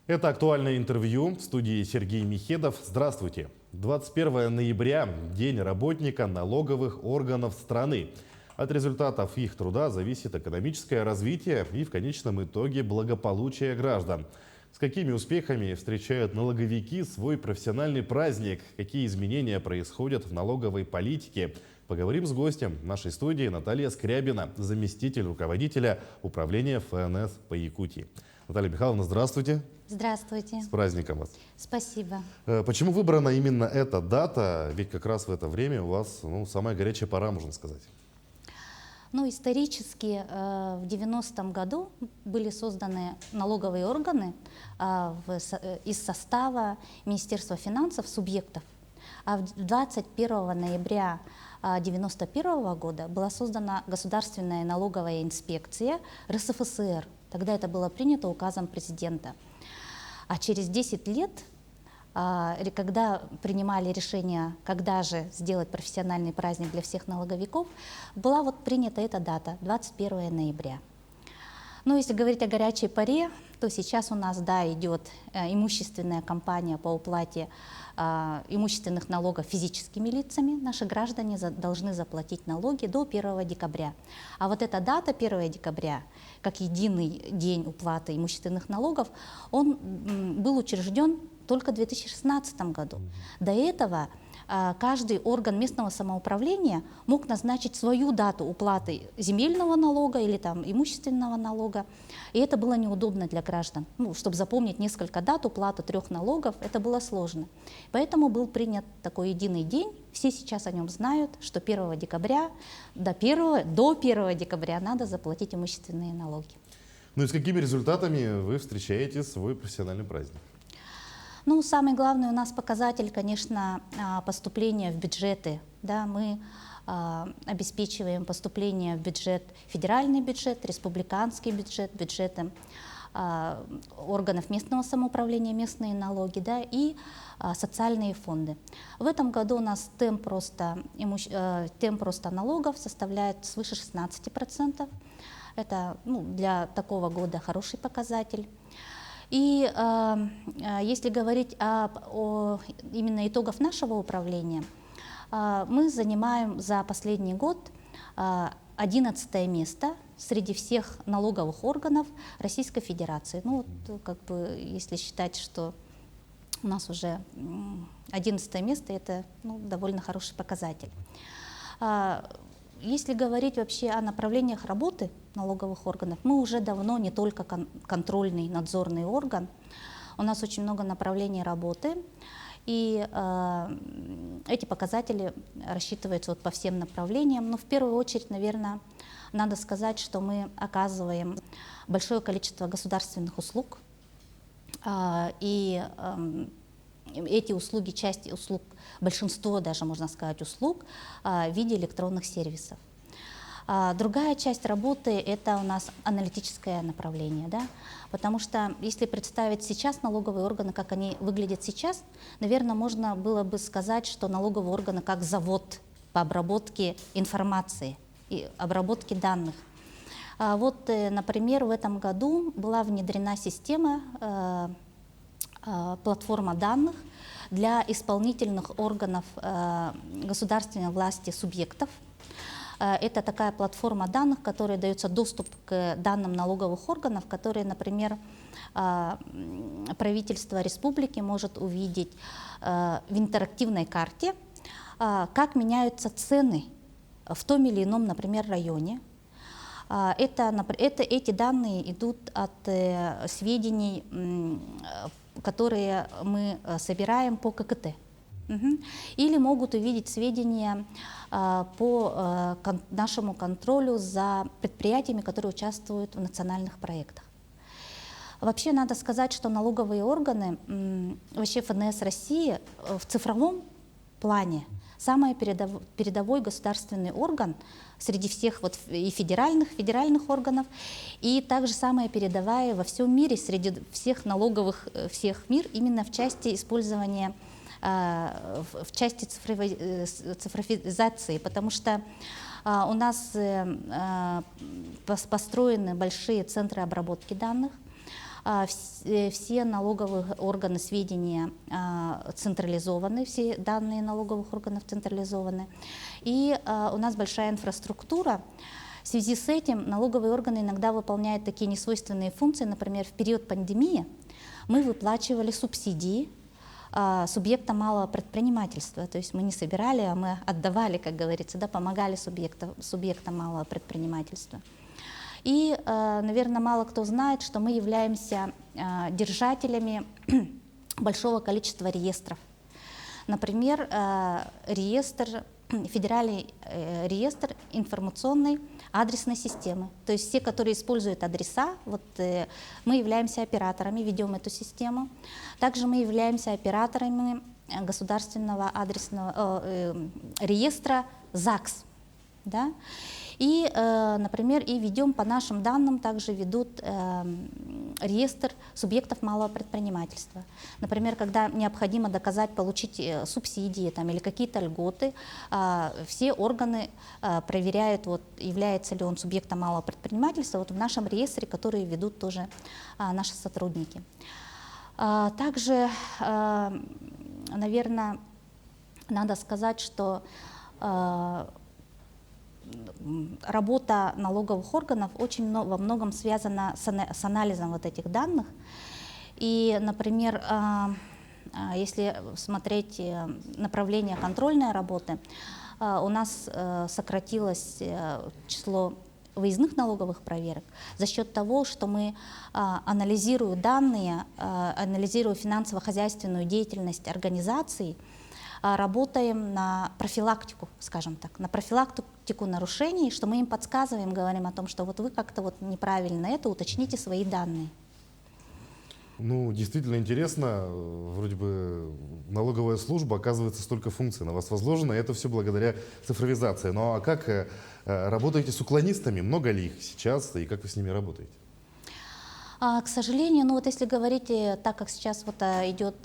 Это актуальное интервью в студии Сергей Михедов. Здравствуйте. 21 ноября – День работника налоговых органов страны. От результатов их труда зависит экономическое развитие и в конечном итоге благополучие граждан. С какими успехами встречают налоговики свой профессиональный праздник? Какие изменения происходят в налоговой политике? Поговорим с гостем нашей студии Наталья Скрябина, заместитель руководителя управления ФНС по Якутии. Наталья Михайловна, здравствуйте. Здравствуйте. С праздником вас. Спасибо. Почему выбрана именно эта дата? Ведь как раз в это время у вас самая горячая пора, можно сказать. Исторически в 90-м году были созданы налоговые органы из состава Министерства финансов субъектов. А 21 ноября 1991 года была создана Государственная налоговая инспекция РСФСР. Тогда это было принято указом президента. А через 10 лет, когда принимали решение, когда же сделать профессиональный праздник для всех налоговиков, была принята эта дата, 21 ноября. Но если говорить о горячей паре, то сейчас у нас, идет имущественная кампания по уплате имущественных налогов физическими лицами. Наши граждане должны заплатить налоги до 1 декабря. А вот эта дата, 1 декабря, как единый день уплаты имущественных налогов, он был учрежден только в 2016 году. До этого каждый орган местного самоуправления мог назначить свою дату уплаты земельного налога или имущественного налога. И это было неудобно для граждан. Чтобы запомнить несколько дат уплаты 3 налогов, это было сложно. Поэтому был принят такой единый день. Все сейчас о нем знают, что 1 декабря, до 1 декабря надо заплатить имущественные налоги. И с какими результатами вы встречаете свой профессиональный праздник? Самый главный у нас показатель, конечно, поступление в бюджеты. Мы обеспечиваем поступление в бюджет, федеральный бюджет, республиканский бюджет, бюджеты органов местного самоуправления, местные налоги, и социальные фонды. В этом году у нас темп роста налогов составляет свыше 16%. Это для такого года хороший показатель. И если говорить именно итогов нашего управления, мы занимаем за последний год 11 место среди всех налоговых органов Российской Федерации. Если считать, что у нас уже 11 место, это довольно хороший показатель. Если говорить вообще о направлениях работы налоговых органов, мы уже давно не только контрольный, надзорный орган. У нас очень много направлений работы, и эти показатели рассчитываются по всем направлениям. Но в первую очередь, наверное, надо сказать, что мы оказываем большое количество государственных услуг, и эти услуги, часть услуг, большинство даже, можно сказать, услуг в виде электронных сервисов. Другая часть работы – это у нас аналитическое направление, потому что если представить сейчас налоговые органы, как они выглядят сейчас, наверное, можно было бы сказать, что налоговые органы как завод по обработке информации и обработке данных. Например, в этом году была внедрена система платформа данных для исполнительных органов государственной власти субъектов. Это такая платформа данных, которой дается доступ к данным налоговых органов, которые, например, правительство республики может увидеть в интерактивной карте, как меняются цены в том или ином, например, районе. Эти данные идут от сведений, которые мы собираем по ККТ. Или могут увидеть сведения по нашему контролю за предприятиями, которые участвуют в национальных проектах. Вообще надо сказать, что налоговые органы, вообще ФНС России в цифровом плане самый передовой государственный орган среди всех и федеральных органов, и также самая передовая во всем мире среди всех налоговых, всех мир, именно в части использования, в части цифровизации, потому что у нас построены большие центры обработки данных, Все налоговые органы сведения централизованы, все данные налоговых органов централизованы. И у нас большая инфраструктура. В связи с этим налоговые органы иногда выполняют такие несвойственные функции. Например, в период пандемии мы выплачивали субсидии субъекта малого предпринимательства. То есть мы не собирали, а мы отдавали, как говорится, да, помогали субъектам малого предпринимательства. И, наверное, мало кто знает, что мы являемся держателями большого количества реестров. Например, федеральный реестр информационной адресной системы. То есть все, которые используют адреса, мы являемся операторами, ведем эту систему. Также мы являемся операторами государственного адресного реестра ЗАГС. Да? И, например, ведем по нашим данным, также ведут реестр субъектов малого предпринимательства. Например, когда необходимо доказать, получить субсидии или какие-то льготы, все органы проверяют, является ли он субъектом малого предпринимательства, в нашем реестре, который ведут тоже наши сотрудники. Также, наверное, надо сказать, что работа налоговых органов очень во многом связана с анализом этих данных. И, например, если смотреть направление контрольной работы, у нас сократилось число выездных налоговых проверок за счет того, что мы, анализируя данные, анализируя финансово-хозяйственную деятельность организаций, работаем на профилактику, скажем так, на профилактику нарушений, что мы им подсказываем, говорим о том, что вы как-то неправильно это, уточните свои данные. Ну, действительно интересно. Вроде бы налоговая служба, оказывается, столько функций на вас возложено, и это все благодаря цифровизации. Ну а как работаете с уклонистами? Много ли их сейчас, и как вы с ними работаете? К сожалению, если говорить, так как сейчас идет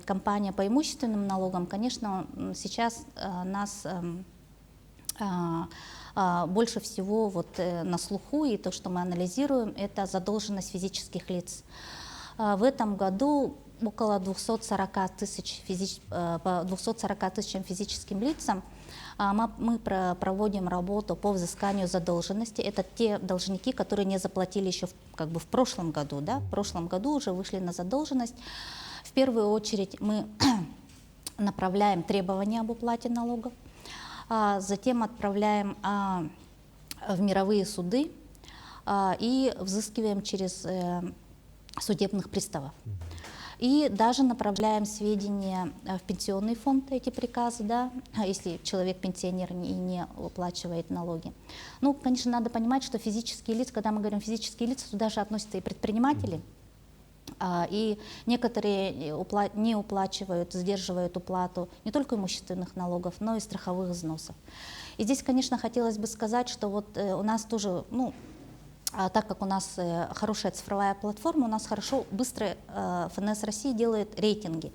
кампания по имущественным налогам, конечно, сейчас нас больше всего на слуху, и то, что мы анализируем, это задолженность физических лиц. В этом году около 240 тысяч физическим лицам мы проводим работу по взысканию задолженности. Это те должники, которые не заплатили еще в прошлом году. Да? В прошлом году уже вышли на задолженность. В первую очередь мы направляем требования об уплате налогов, затем отправляем в мировые суды и взыскиваем через судебных приставов. И даже направляем сведения в пенсионный фонд, эти приказы, да, если человек пенсионер и не уплачивает налоги. Ну, конечно, надо понимать, что физические лица, когда мы говорим физические лица, туда же относятся и предприниматели. И некоторые не уплачивают, задерживают уплату не только имущественных налогов, но и страховых взносов. И здесь, конечно, хотелось бы сказать, что у нас тоже, так как у нас хорошая цифровая платформа, у нас быстро ФНС России делает рейтинги.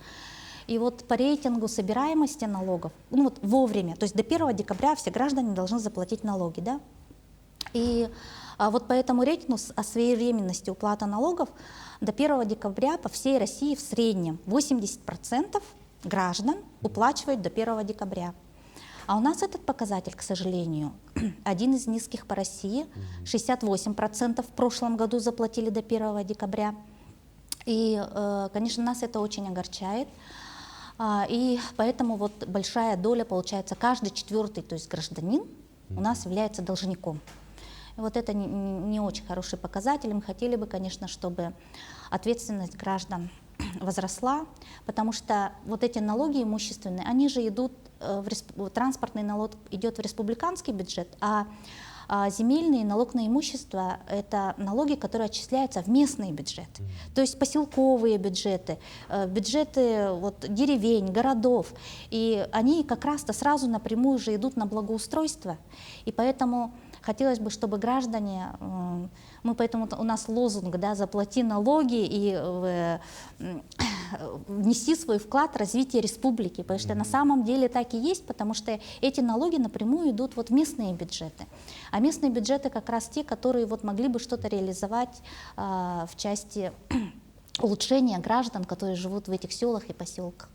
И по рейтингу собираемости налогов, вовремя, то есть до 1 декабря все граждане должны заплатить налоги, да? И по этому рейтингу о своевременности уплаты налогов до 1 декабря по всей России в среднем 80% граждан уплачивают до 1 декабря. А у нас этот показатель, к сожалению, один из низких по России. 68% в прошлом году заплатили до 1 декабря. И, конечно, нас это очень огорчает. И поэтому большая доля, получается, каждый 4-й, то есть гражданин, у нас является должником. И это не очень хороший показатель. Мы хотели бы, конечно, чтобы ответственность граждан возросла, потому что эти налоги имущественные, они же идут, транспортный налог идет в республиканский бюджет, а земельный налог на имущество – это налоги, которые отчисляются в местные бюджеты. То есть поселковые бюджеты, бюджеты деревень, городов. И они как раз-то сразу напрямую же идут на благоустройство. И поэтому хотелось бы, чтобы граждане, поэтому у нас лозунг, да, «Заплати налоги», и внести свой вклад в развитие республики, потому что на самом деле так и есть, потому что эти налоги напрямую идут вот в местные бюджеты. А местные бюджеты как раз те, которые вот могли бы что-то реализовать в части улучшения граждан, которые живут в этих селах и поселках.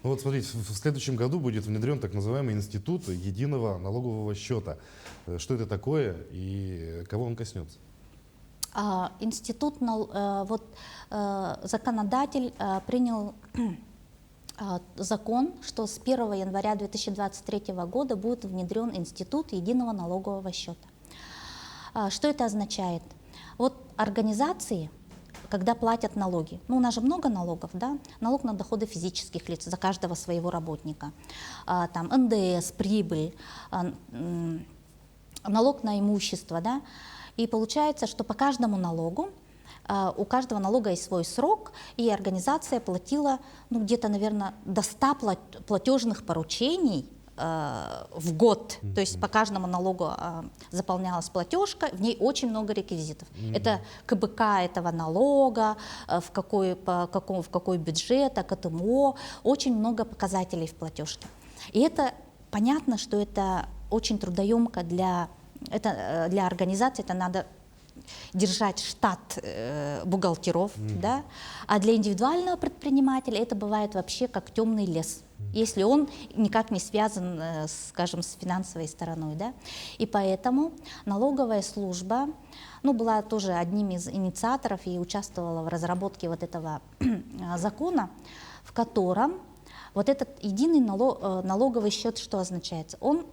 Ну вот смотрите, в следующем году будет внедрен так называемый институт единого налогового счета. Что это такое и кого он коснется? Институт, законодатель принял закон, что с 1 января 2023 года будет внедрен институт единого налогового счета. Что это означает? Вот организации, когда платят налоги, ну у нас же много налогов, да, налог на доходы физических лиц за каждого своего работника, там НДС, прибыль, налог на имущество, да, и получается, что по каждому налогу, у каждого налога есть свой срок, и организация платила, ну, где-то, наверное, до 100 платежных поручений в год. То есть по каждому налогу заполнялась платежка, в ней очень много реквизитов. Это КБК этого налога, в какой бюджет, КТМО, очень много показателей в платежке. И это понятно, что это очень трудоемко для организации, это надо держать штат бухгалтеров, да? А для индивидуального предпринимателя это бывает вообще как темный лес, если он никак не связан, скажем, с финансовой стороной. Да? И поэтому налоговая служба, ну, была тоже одним из инициаторов и участвовала в разработке вот этого закона, в котором вот этот единый налоговый счет что означает? Он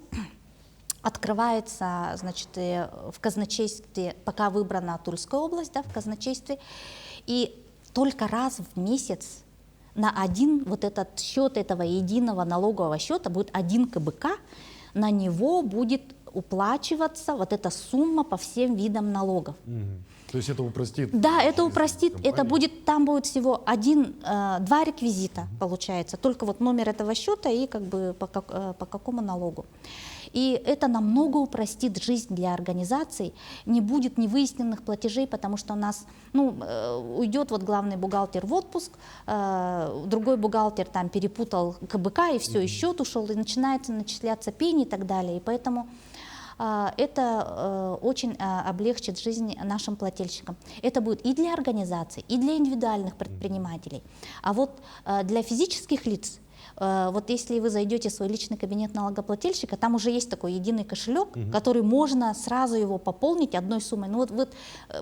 открывается, значит, в казначействе, пока выбрана Тульская область, да, в казначействе, и только раз в месяц на один вот этот счет этого единого налогового счета будет один КБК, на него будет уплачиваться вот эта сумма по всем видам налогов. То есть это упростит? Да, это упростит, это будет, там будет всего два реквизита, получается, только вот номер этого счета и как бы по какому налогу. И это намного упростит жизнь для организаций, не будет невыясненных платежей, потому что у нас, ну, уйдет вот главный бухгалтер в отпуск, другой бухгалтер там перепутал КБК и все, и счет ушел, и начинается начисляться пени и так далее. И поэтому это очень облегчит жизнь нашим плательщикам. Это будет и для организаций, и для индивидуальных предпринимателей. А вот для физических лиц, вот если вы зайдете в свой личный кабинет налогоплательщика, там уже есть такой единый кошелек, который можно сразу его пополнить одной суммой. Ну вот вы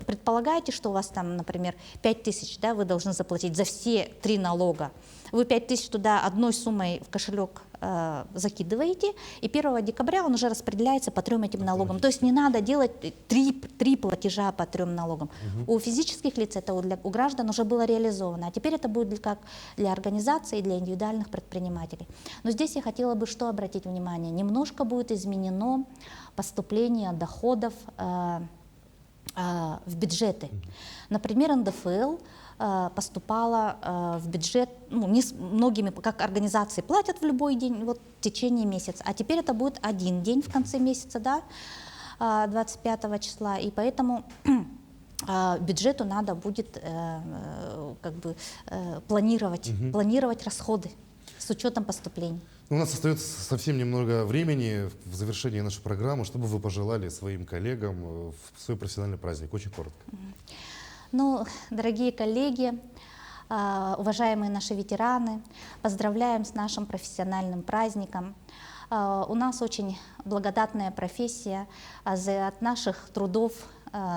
предполагаете, что у вас там, например, 5000, да, вы должны заплатить за все 3 налога. Вы 5000 туда одной суммой в кошелек закидываете, и 1 декабря он уже распределяется по 3 этим налогам. То есть не надо делать 3 платежа по 3 налогам. У физических лиц это у граждан уже было реализовано, а теперь это будет как для организаций и для индивидуальных предпринимателей. Но здесь я хотела бы что обратить внимание. Немножко будет изменено поступление доходов в бюджеты. Например, НДФЛ поступала в бюджет, ну, многими, как организации платят в любой день, вот в течение месяца, а теперь это будет один день в конце месяца, да, 25 числа, и поэтому бюджету надо будет как бы планировать расходы с учетом поступлений. У нас остается совсем немного времени в завершении нашей программы. Что бы вы пожелали своим коллегам в свой профессиональный праздник? Очень коротко. Ну, дорогие коллеги, уважаемые наши ветераны, поздравляем с нашим профессиональным праздником. У нас очень благодатная профессия, от наших трудов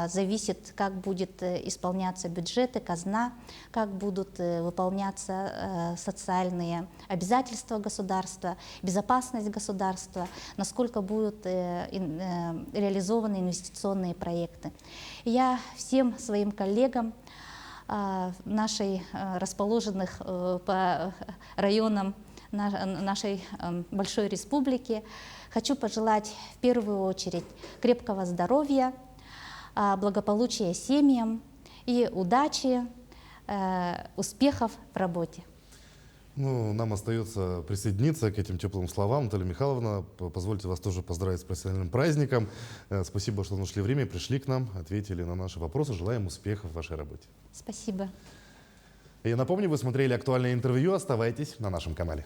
зависит, как будет исполняться бюджет и казна, как будут выполняться социальные обязательства государства, безопасность государства, насколько будут реализованы инвестиционные проекты. Я всем своим коллегам, расположенных по районам нашей большой республики, хочу пожелать в первую очередь крепкого здоровья, благополучия семьям и удачи, успехов в работе. Ну, нам остается присоединиться к этим теплым словам. Наталья Михайловна, позвольте вас тоже поздравить с профессиональным праздником. Спасибо, что нашли время, пришли к нам, ответили на наши вопросы. Желаем успехов в вашей работе. Спасибо. Я напомню, вы смотрели актуальное интервью. Оставайтесь на нашем канале.